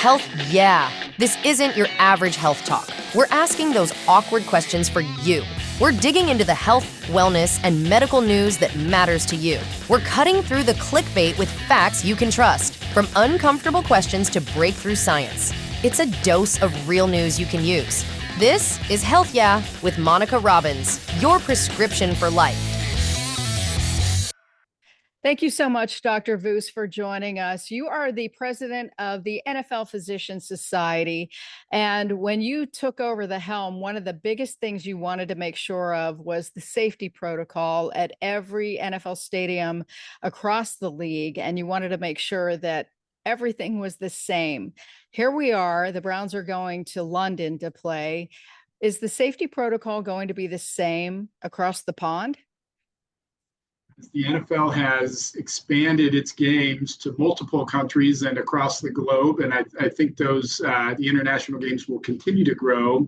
Health, yeah. This isn't your average health talk. We're asking those awkward questions for you. We're digging into the health, wellness, and medical news that matters to you. We're cutting through the clickbait with facts you can trust, from uncomfortable questions to breakthrough science. It's a dose of real news you can use. This is Health Yeah with Monica Robbins, your prescription for life. Thank you so much, Dr. Voos, for joining us. You are the president of the NFL Physicians Society. And when you took over the helm, one of the biggest things you wanted to make sure of was the safety protocol at every NFL stadium across the league. And you wanted to make sure that everything was the same. Here we are. The Browns are going to London to play. Is the safety protocol going to be the same across the pond? The NFL has expanded its games to multiple countries and across the globe, and I think the international games will continue to grow.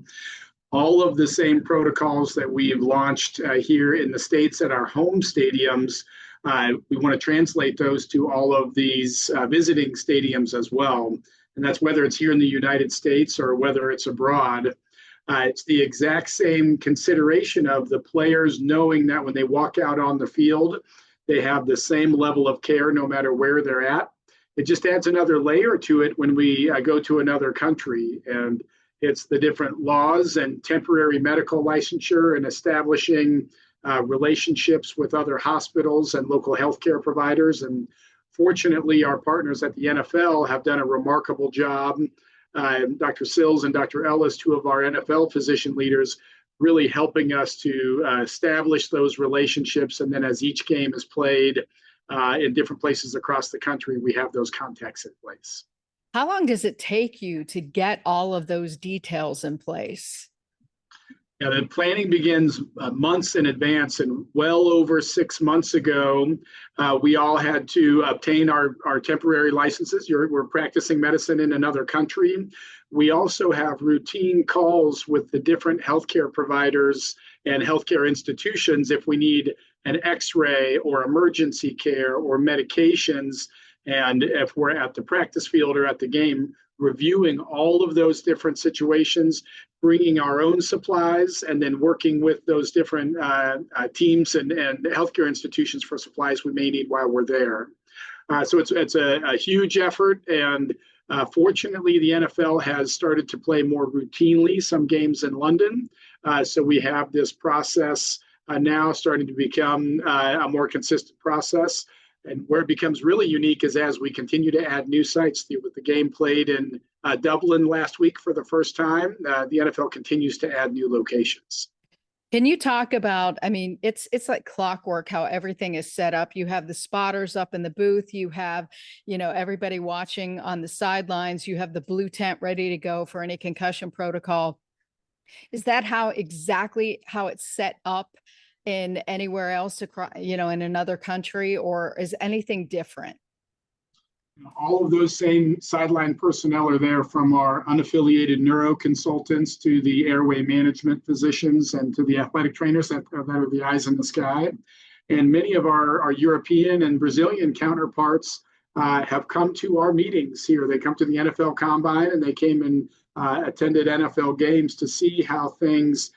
All of the same protocols that we have launched here in the States at our home stadiums, we want to translate those to all of these visiting stadiums as well. And that's whether it's here in the United States or whether it's abroad. It's the exact same consideration of the players knowing that when they walk out on the field, they have the same level of care no matter where they're at. It just adds another layer to it when we go to another country. And it's the different laws and temporary medical licensure and establishing relationships with other hospitals and local healthcare providers. And fortunately, our partners at the NFL have done a remarkable job. Dr. Sills and Dr. Ellis, two of our NFL physician leaders, really helping us to establish those relationships. And then as each game is played in different places across the country, we have those contacts in place. How long does it take you to get all of those details in place? Yeah, the planning begins months in advance, and well over 6 months ago, we all had to obtain our temporary licenses. We're practicing medicine in another country. We also have routine calls with the different healthcare providers and healthcare institutions if we need an X-ray or emergency care or medications. And if we're at the practice field or at the game, reviewing all of those different situations, bringing our own supplies, and then working with those different teams and healthcare institutions for supplies we may need while we're there. So it's a huge effort, and fortunately, the NFL has started to play more routinely some games in London. So we have this process now starting to become a more consistent process. And where it becomes really unique is as we continue to add new sites. With the game played in Dublin last week for the first time, the NFL continues to add new locations. Can you talk about, I mean, it's like clockwork how everything is set up. You have the spotters up in the booth. You have, everybody watching on the sidelines. You have the blue tent ready to go for any concussion protocol. Is that exactly how it's set up in anywhere else across, in another country, or is anything different? All of those same sideline personnel are there, from our unaffiliated neuro consultants to the airway management physicians and to the athletic trainers that are the eyes in the sky. And many of our European and Brazilian counterparts have come to our meetings here. They come to the NFL Combine, and they came and attended NFL games to see how things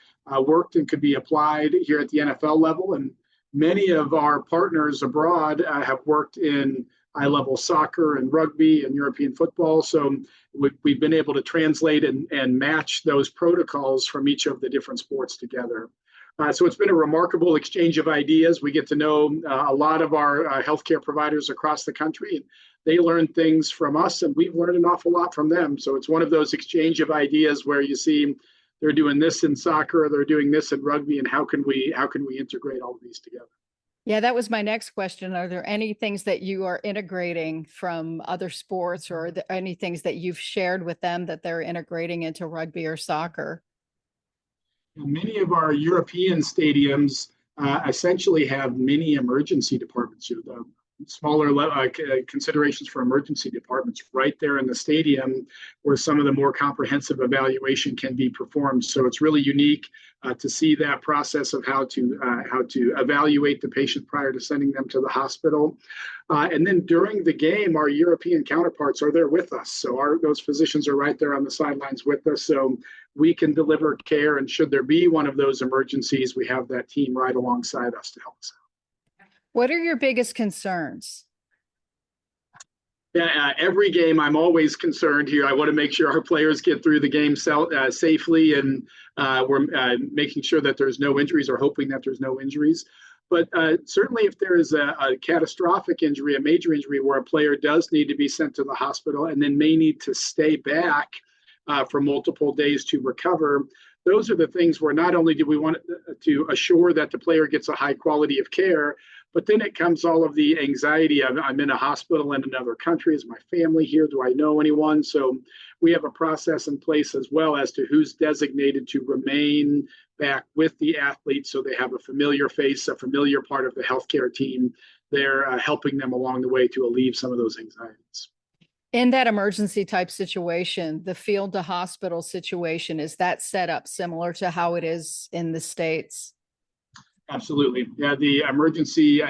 worked and could be applied here at the NFL level. And many of our partners abroad have worked in high-level soccer and rugby and European football. So we've been able to translate and match those protocols from each of the different sports together. So it's been a remarkable exchange of ideas. We get to know a lot of our healthcare providers across the country, and they learn things from us, and we've learned an awful lot from them. So it's one of those exchange of ideas where you see they're doing this in soccer, they're doing this in rugby, and how can we integrate all of these together? Yeah, that was my next question. Are there any things that you are integrating from other sports, or any things that you've shared with them that they're integrating into rugby or soccer? Many of our European stadiums essentially have mini emergency departments. smaller considerations for emergency departments right there in the stadium where some of the more comprehensive evaluation can be performed. So it's really unique to see that process of how to evaluate the patient prior to sending them to the hospital. And then during the game, our European counterparts are there with us. So those physicians are right there on the sidelines with us. So we can deliver care. And should there be one of those emergencies, we have that team right alongside us to help us out. What are your biggest concerns? Yeah, every game I'm always concerned here. I want to make sure our players get through the game safely, and we're making sure that there's no injuries or hoping that there's no injuries. But certainly if there is a catastrophic injury, a major injury where a player does need to be sent to the hospital and then may need to stay back for multiple days to recover, those are the things where not only do we want to assure that the player gets a high quality of care, but then it comes all of the anxiety of I'm in a hospital in another country. Is my family here? Do I know anyone? So we have a process in place as well as to who's designated to remain back with the athlete so they have a familiar face, a familiar part of the healthcare team. They're helping them along the way to alleviate some of those anxieties. In that emergency type situation, the field to hospital situation, is that set up similar to how it is in the States? Absolutely. Yeah, the emergency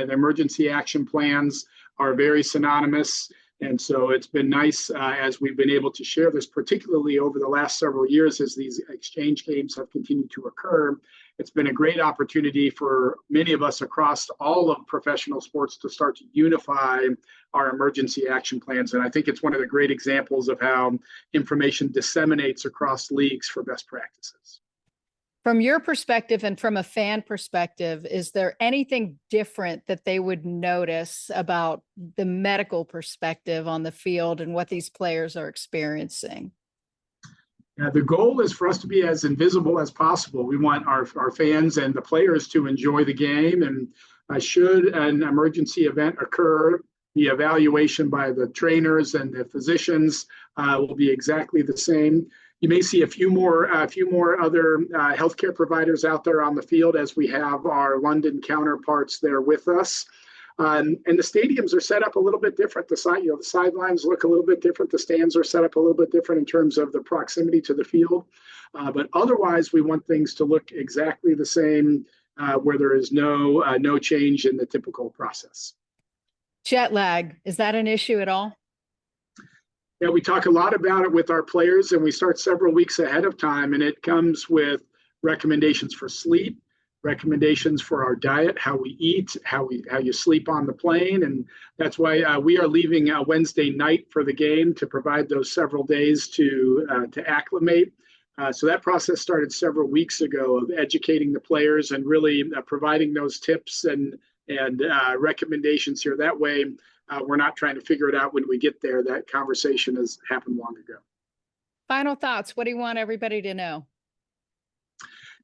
action plans are very synonymous. And so it's been nice as we've been able to share this, particularly over the last several years as these exchange games have continued to occur. It's been a great opportunity for many of us across all of professional sports to start to unify our emergency action plans. And I think it's one of the great examples of how information disseminates across leagues for best practices. From your perspective and from a fan perspective, is there anything different that they would notice about the medical perspective on the field and what these players are experiencing? Yeah, the goal is for us to be as invisible as possible. We want our fans and the players to enjoy the game. And should an emergency event occur, the evaluation by the trainers and the physicians will be exactly the same. You may see a few more other healthcare providers out there on the field as we have our London counterparts there with us. And the stadiums are set up a little bit different. The sidelines look a little bit different. The stands are set up a little bit different in terms of the proximity to the field. But otherwise, we want things to look exactly the same, where there is no change in the typical process. Jet lag, is that an issue at all? Yeah, we talk a lot about it with our players, and we start several weeks ahead of time, and it comes with recommendations for sleep, recommendations for our diet, how we eat, how you sleep on the plane, and that's why we are leaving Wednesday night for the game to provide those several days to acclimate. So that process started several weeks ago of educating the players and really providing those tips and recommendations here. That way, we're not trying to figure it out when we get there. That conversation has happened long ago. Final thoughts. What do you want everybody to know?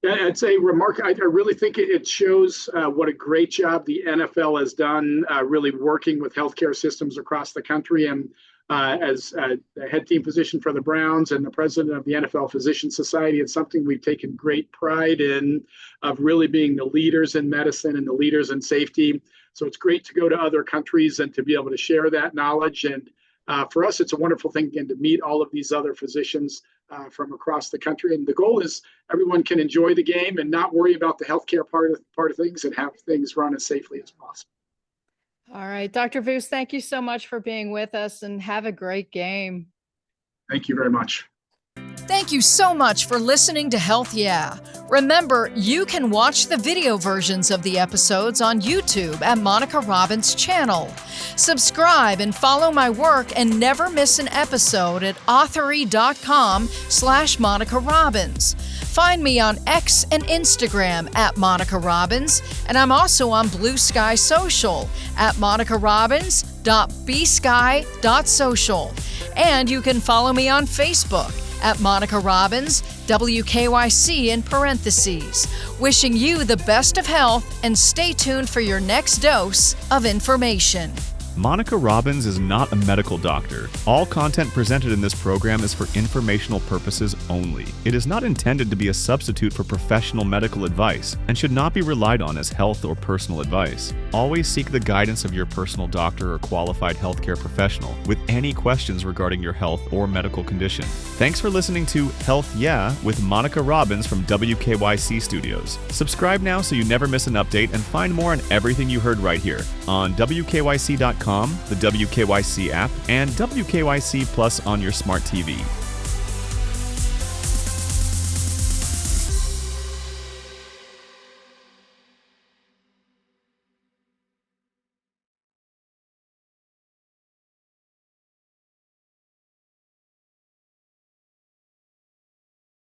Yeah, it's a remark. I really think it shows what a great job the NFL has done, really working with healthcare systems across the country. And as the head team physician for the Browns and the president of the NFL Physician Society, it's something we've taken great pride in, of really being the leaders in medicine and the leaders in safety. So it's great to go to other countries and to be able to share that knowledge. And for us, it's a wonderful thing again to meet all of these other physicians from across the country. And the goal is everyone can enjoy the game and not worry about the healthcare part of things and have things run as safely as possible. All right, Dr. Voos, thank you so much for being with us, and have a great game. Thank you very much. Thank you so much for listening to Health Yeah. Remember, you can watch the video versions of the episodes on YouTube at Monica Robbins' channel. Subscribe and follow my work and never miss an episode at author.com/Monica Robbins. Find me on X and Instagram at Monica Robbins, and I'm also on Blue Sky Social at monicarobbins.bsky.social. And you can follow me on Facebook at Monica Robbins, WKYC in parentheses. Wishing you the best of health, and stay tuned for your next dose of information. Monica Robbins is not a medical doctor. All content presented in this program is for informational purposes only. It is not intended to be a substitute for professional medical advice and should not be relied on as health or personal advice. Always seek the guidance of your personal doctor or qualified healthcare professional with any questions regarding your health or medical condition. Thanks for listening to Health Yeah with Monica Robbins from WKYC Studios. Subscribe now so you never miss an update and find more on everything you heard right here on WKYC.com, the WKYC app, and WKYC Plus on your smart TV.